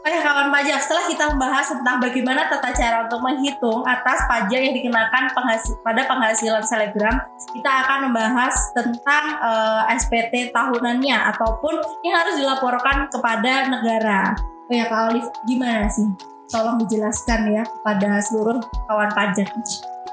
Oh ya kawan pajak, setelah kita membahas tentang bagaimana tata cara untuk menghitung atas pajak yang dikenakan pada penghasilan selebgram, kita akan membahas tentang SPT tahunannya ataupun yang harus dilaporkan kepada negara. Oh ya Kak Olive, gimana sih? Tolong dijelaskan ya kepada seluruh kawan pajak.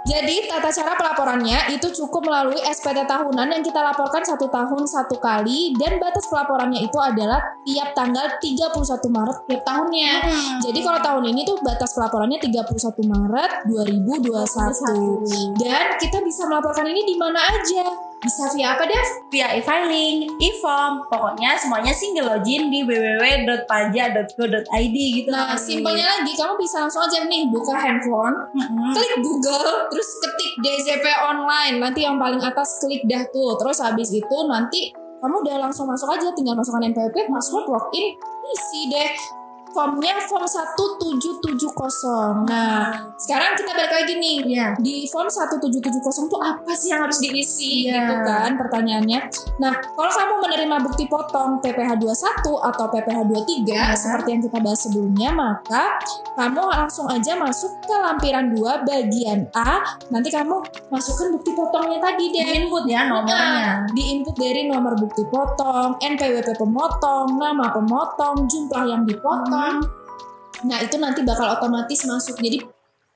Jadi tata cara pelaporannya itu cukup melalui SPT tahunan yang kita laporkan 1 tahun 1 kali, dan batas pelaporannya itu adalah tiap tanggal 31 Maret tiap tahunnya. Jadi kalau tahun ini tuh batas pelaporannya 31 Maret 2021. Dan kita bisa melaporkan ini di mana aja. Bisa via apa deh? Via e-filing, e-form, pokoknya semuanya single login di www.pajak.go.id gitu. Nah, simpelnya lagi, kamu bisa langsung aja nih buka handphone, klik Google, terus ketik DZP online, nanti yang paling atas klik dah tuh. Terus habis itu nanti kamu udah langsung masuk aja, tinggal masukkan NPWP, password, login, isi deh. Formnya form 1770. Nah, sekarang kita balik lagi nih. Di form 1770 tuh apa sih yang harus diisi gitu kan pertanyaannya. Nah, kalau kamu menerima bukti potong PPh 21 atau PPh 23 seperti yang kita bahas sebelumnya, maka kamu langsung aja masuk ke lampiran 2 bagian A. Nanti kamu masukkan bukti potongnya tadi deh. Di input ya nomornya. Di input dari nomor bukti potong, NPWP pemotong, nama pemotong, jumlah yang dipotong. Nah itu nanti bakal otomatis masuk. Jadi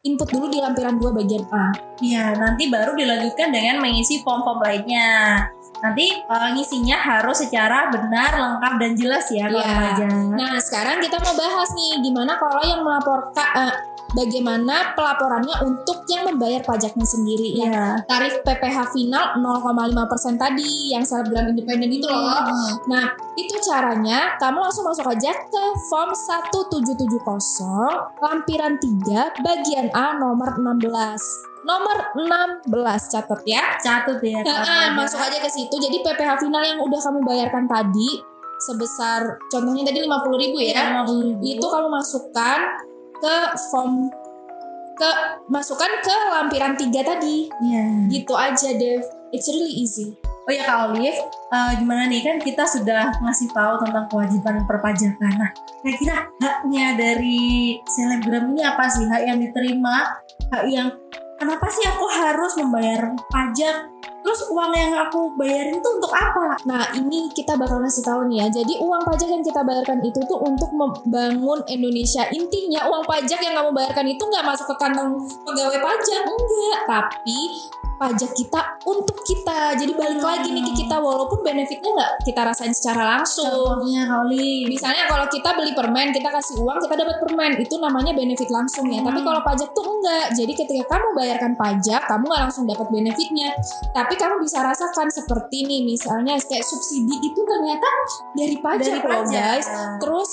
input dulu di lampiran 2 bagian A. Iya, nanti baru dilanjutkan dengan mengisi form-form lainnya. Nanti ngisinya harus secara benar, lengkap, dan jelas ya kalau aja. Nah sekarang kita mau bahas nih gimana kalau yang melaporkan bagaimana pelaporannya untuk yang membayar pajaknya sendiri ya. Tarif PPh final 0,5% tadi yang selebgram independen itu loh. Nah itu caranya kamu langsung masuk aja ke form 1770 lampiran 3 bagian A nomor 16. Nomor 16 catat ya. Catat ya. Masuk aja ke situ. Jadi PPh final yang udah kamu bayarkan tadi sebesar contohnya tadi 50.000 ya. 50.000. Itu kamu masukkan ke form masukkan ke lampiran 3 tadi. Gitu aja Dev. It's really easy. Oh ya Kak Olive, gimana nih, kan kita sudah ngasih tahu tentang kewajiban perpajakan. Nah, kira-kira haknya dari selebgram ini apa sih? Hak yang diterima, hak yang kenapa sih aku harus membayar pajak? Terus uang yang aku bayarin itu untuk apa? Nah ini kita bakal ngasih tahu nih ya. Jadi uang pajak yang kita bayarkan itu tuh untuk membangun Indonesia. Intinya uang pajak yang kamu bayarkan itu nggak masuk ke kantong pegawai pajak, enggak. Tapi pajak kita untuk kita. Jadi balik lagi nih ke kita, walaupun benefitnya nggak kita rasain secara langsung. Contohnya Kali. Misalnya kalau kita beli permen, kita kasih uang, kita dapat permen, itu namanya benefit langsung ya. Tapi kalau pajak tuh enggak. Jadi ketika kamu bayarkan pajak, kamu nggak langsung dapat benefitnya. Tapi kamu bisa rasakan seperti nih, misalnya kayak subsidi itu ternyata dari pajak loh guys. Terus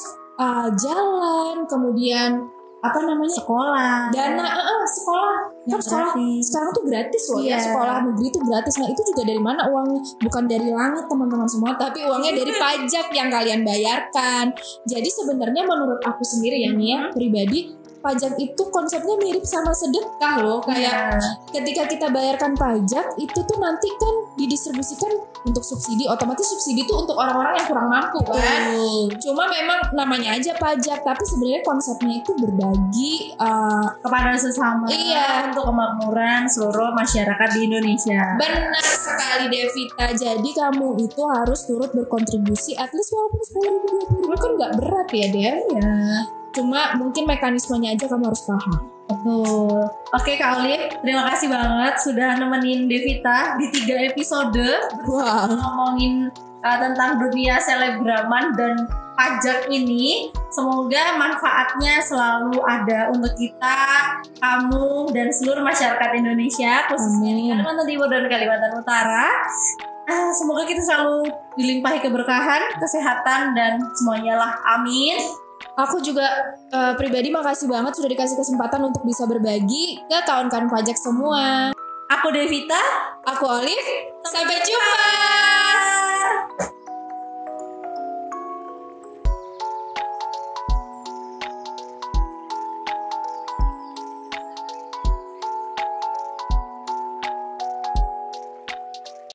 jalan, kemudian apa namanya, sekolah, dana sekolah kan sekolah sekarang tuh gratis loh ya, sekolah negeri tuh gratis. Nah itu juga dari mana uangnya? Bukan dari langit teman-teman semua, tapi uangnya dari pajak yang kalian bayarkan. Jadi sebenarnya menurut aku sendiri ya nih ya pribadi, pajak itu konsepnya mirip sama sedekah loh. Kayak ketika kita bayarkan pajak itu tuh nanti kan didistribusikan untuk subsidi, otomatis subsidi itu untuk orang-orang yang kurang mampu kan. Cuma memang namanya aja pajak, tapi sebenarnya konsepnya itu berbagi kepada sesama untuk kemakmuran seluruh masyarakat di Indonesia. Benar sekali Devita. Jadi kamu itu harus turut berkontribusi at least walaupun 10.000 20.000 kan nggak berat ya Dev. Cuma mungkin mekanismenya aja kamu harus paham. Betul. Oke Kak Olive, terima kasih banget sudah nemenin Devita di 3 episode. Ngomongin tentang dunia selebraman dan pajak ini. Semoga manfaatnya selalu ada untuk kita, kamu, dan seluruh masyarakat Indonesia, khususnya di Kalimantan Timur dan Kalimantan Utara. Semoga kita selalu dilimpahi keberkahan, kesehatan, dan semuanya lah. Amin. Aku juga pribadi makasih banget sudah dikasih kesempatan untuk bisa berbagi ke kawan-kawan pajak semua. Aku Devita, aku Olive. Sampai jumpa.